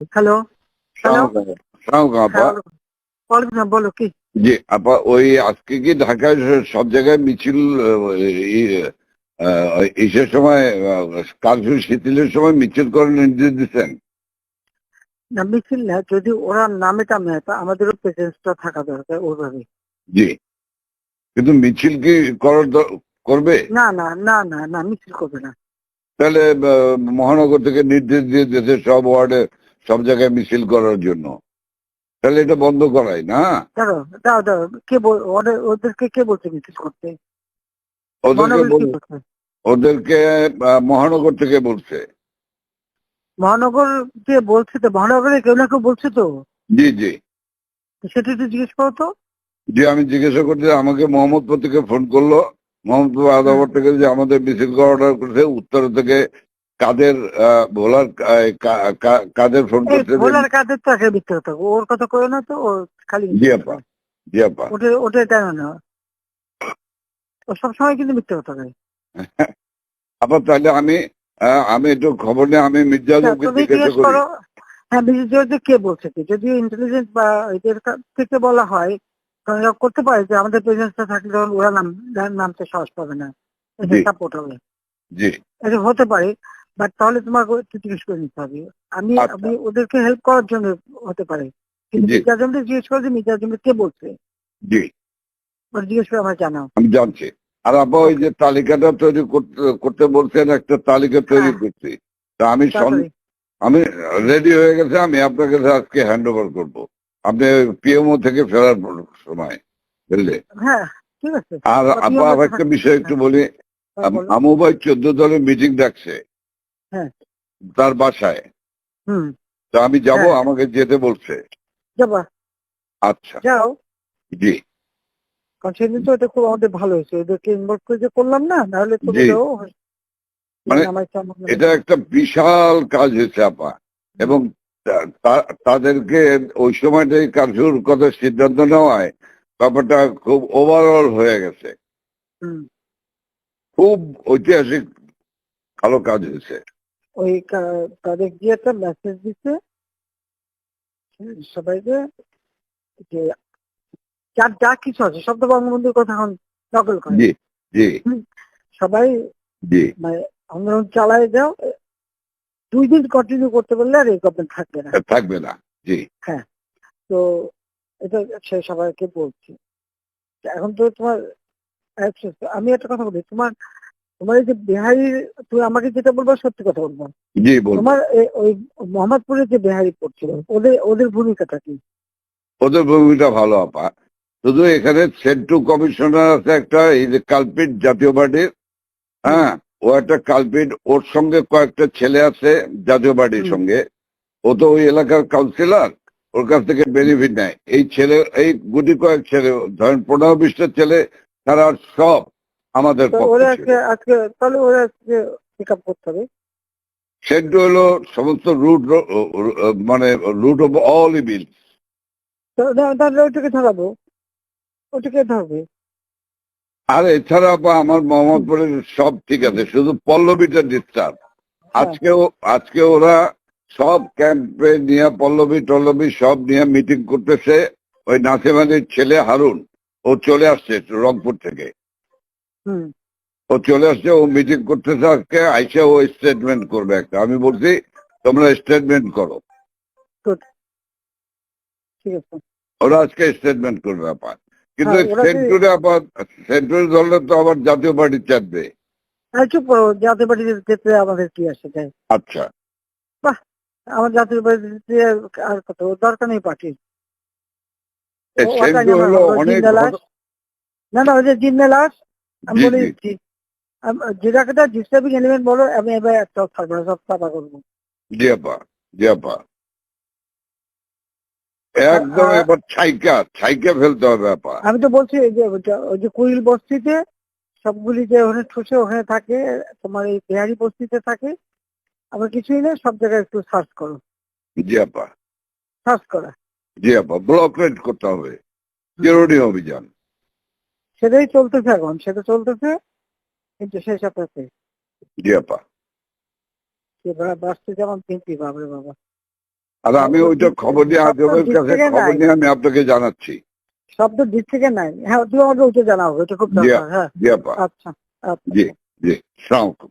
Hello, hello. সালাম আপা। হ্যাঁ, ওয়ালাইকুম আসসালাম। বলো কি? জি আপা, ওই আজকে কি ঢাকায় সব জায়গায় মিছিল ইসের সময় কারফিউ শিথিলের সময় মিছিল করার নির্দেশ দিচ্ছেন? না, মিছিল না। যদি ওরা নামে টামে তা আমাদেরও প্রেজেন্সটা থাকা দরকার ওইভাবে। জি, কিন্তু মিছিল কি করবে? না, না, না, না, না, মিছিল করবে না। তাহলে মহানগর থেকে নির্দেশ দিয়ে দিয়েছে সব ওয়ার্ডে সব জায়গায় মিছিল করার জন্য। তাহলে এটা বন্ধ করাই না? দাঁড়াও, দাঁড়াও, দাঁড়াও। ওদেরকে কে বলছে মিছিল করতে? ওদেরকে মহানগর কি বলছে? ওদেরকে মহানগর থেকে বলছে। মহানগর কে বলছে তো, মহানগরে কেউ না কেউ বলছে তো। জি জি সেটা একটু জিজ্ঞেস করো তো। জি, আমি জিজ্ঞাসা করতে আমাকে মোহাম্মদপুর থেকে ফোন করলো। মোহাম্মদপুর হুম। আদাবর থেকে যে আমাদের মিছিল করা অর্ডার করেছে, উত্তর থেকে কাদের ভোলার কাদের ফোন এই করছে যে। ভোলার কাদের তো একটা মিথ্যে কথা, ওর কথা কয়ে না তো, ও খালি জি মিথ্যে কথা আপা, কয়। জি আপা। ওটা টানো না। ও সবসময় কিন্তু মিথ্যে কথা কয়। আপা তাহলে আমি একটু খবর নিয়ে আমি মির্জা না, আজমকে তুমি জিজ্ঞাসা জিজ্ঞেস করি। করো। হ্যাঁ, বিশেষজ্ঞ কে বলছে কি? যদি ইন্টেলিজেন্স বা এদের থেকে বলা হয়, কারণ এরা করতে পারে যে আমাদের প্রেজেন্সটা থাকলে তখন ওরা নামতে সাহস পাবে না, এটা জি সাপোর্ট হবে। জি। এটা হতে পারে। বাট তাহলে তোমাকে একটু জিজ্ঞেস করে নিতে হবে। আমি আচ্ছা। আমি ওদেরকে হেল্প করার জন্য হতে পারে, কিন্তু জি মির্জা আজমকে জিজ্ঞেস করে যে মির্জা আজমকে কে বলছে, জি, ওরা জিজ্ঞেস করে আমার জানাও। আমি জানছি। আর আপা ওই ওকে। যে তালিকাটা তৈরি করতে করতে বলছেন, একটা তালিকা তৈরি হ্যাঁ, করছি। তা তাড়াতাড়ি। আমি রেডি হয়ে গেছে, আমি আপনার কাছে আজকে হ্যান্ড ওভার করবো। আপনি পিএমও থেকে ফেরার সময়, বুঝলে? হ্যাঁ, ঠিক আছে। আর আপা আর একটা বিষয় একটু হ্যাঁ, বলি। হ্যাঁ, বলো। আমু ভাই 14 দলের মিটিং ডাকছে হ্যাঁ। তার বাসায়। হুম। তো আমি যাব, হ্যাঁ, আমাকে যেতে বলছে। যাবা, আচ্ছা। যাও। জি কারণ সেদিন তো এটা খুব আমাদের ভালো হয়েছে, এদেরকে ইনভলভ করে যে করলাম না, নাহলে তো জি, মানে নামাইছে আমার এটা নামাইছে। একটা বিশাল কাজ হয়েছে আপা। এবং তাদেরকে ওই সময়টাই কারফিউর কথা সিদ্ধান্ত নেওয়ায় ব্যাপারটা খুব ওভারঅল হয়ে গেছে। হুম। খুব ঐতিহাসিক ভালো কাজ হয়েছে। ওই তাদের গিয়ে একটা মেসেজ দিচ্ছে সবাইকে, যে যার যা কিছু আছে সব তো বঙ্গবন্ধুর কথা এখন নকল করে। জি জি হুম, সবাই জি। মানে আন্দোলন চালায় যাও, 2 দিন কন্টিনিউ করতে পারলে আর এই গভর্নমেন্ট থাকবে না। থাকবে না। জি হ্যাঁ। তো এটা সে সবাইকে বলছি। এখন তো তোমার আমি একটা কথা বলি, তোমার তোমার এই যে বিহারি, তুমি আমাকে যেটা বলবো সত্যি কথা বলবো। জি বলবো। তোমার ওই মোহাম্মদপুরের যে বিহারি পড়ছিল, ওদের ওদের ভূমিকাটা কি? ওদের ভূমিকা ভালো আপা। শুধু এখানে সেন্টু কমিশনার আছে একটা, এই যে কালপিট জাতীয় পার্টির। হুম। হ্যাঁ, ও একটা কালপিট, ওর সঙ্গে কয়েকটা ছেলে আছে জাতীয় পার্টির হুম। সঙ্গে। ও তো ওই এলাকার কাউন্সিলর, ওর কাছ থেকে বেনিফিট নেয়। এই ছেলে, এই গুটি কয়েক ছেলে, ধরেন 15-20টা ছেলে, তারা সব আমাদের তো পক্ষে ওরা ছিল। আজকে আজকে তাহলে ওরা আজকে পিক আপ করতে হবে। সেন্টু হলো সমস্ত মানে রুট অফ অল ইভিল। তো তাহলে ওইটাকে ধরাবো, ওইটাকে ধরবে। আর এছাড়া বা আমার হুম। মোহাম্মদপুরের সব ঠিক হুম। আছে, শুধু পল্লবীটা ডিস্টার্ব। হ্যাঁ। আজকে ওরা সব ক্যাম্পে নিয়ে পল্লবী টল্লবী সব নিয়ে মিটিং করতেছে। ওই নাসিম আলীর ছেলে হারুন, ও চলে আসছে রংপুর থেকে। হুম। ও চলে আসছে, ও মিটিং করতেছে আজকে, আইসে ও স্টেটমেন্ট করবে একটা। আমি বলছি তোমরা স্টেটমেন্ট করো। গুড। ঠিক আছে। ওরা আজকে স্টেটমেন্ট করবে আবার। কিন্তু হ্যাঁ, ওরা যে সেন্টুরি ধরলে তো আবার জাতীয় পার্টি চাপবে। চুপ করো, জাতীয় পার্টির ক্ষেত্রে আমাদের কি আসে যায়? আচ্ছা। বাহ, আমার জাতীয় পার্টিতে আর কত দরকার নেই পার্টির। ওটা সেন্টু আমার হলো হবে অনেক জিন্দা লাশ। না, না, ওই যে জিন্দা লাশ। আমি জি বলে জি দিচ্ছি, যেটাকে ডিস্টার্বিং এলিমেন্ট বলো, আমি এবার একটাও থাকবো না, সব সাফা করবো। জি আপা, জি আপা। আর একদম আর এবার ছাইকা ছাইকা ফেলতে হবে আপা। আমি তো বলছি এই যে ওই যে কুইল বস্তিতে সবগুলি যে ওখানে ঠুসে ওখানে থাকে, তোমার এই বিহারি বস্তিতে থাকে। আবার কিছুই না, সব জায়গায় একটু সার্চ করো। জি আপা, সার্চ করা। জি আপা, ব্লক রেড করতে হবে। হুম। চিরুনি অভিযান। সেটাই চলতেছে এখন, সেটা চলতেছে। কিন্তু সেই সাথে জি আপা। সে বাঁচতে যেমন চিন্তি, বাবরে বাবা। আর আমি ওইটা খবর নিয়ে আজমের কাছে খবর নিয়ে আমি আপনাকে জানাচ্ছি। শব্দ দিক থেকে নাই। হ্যাঁ, তুমি আমাকে ওইটা জানাও, এটা খুব জি দরকার। হ্যাঁ, জি আপা, আচ্ছা আচ্ছা। জি জি, সালাম আলাইকুম।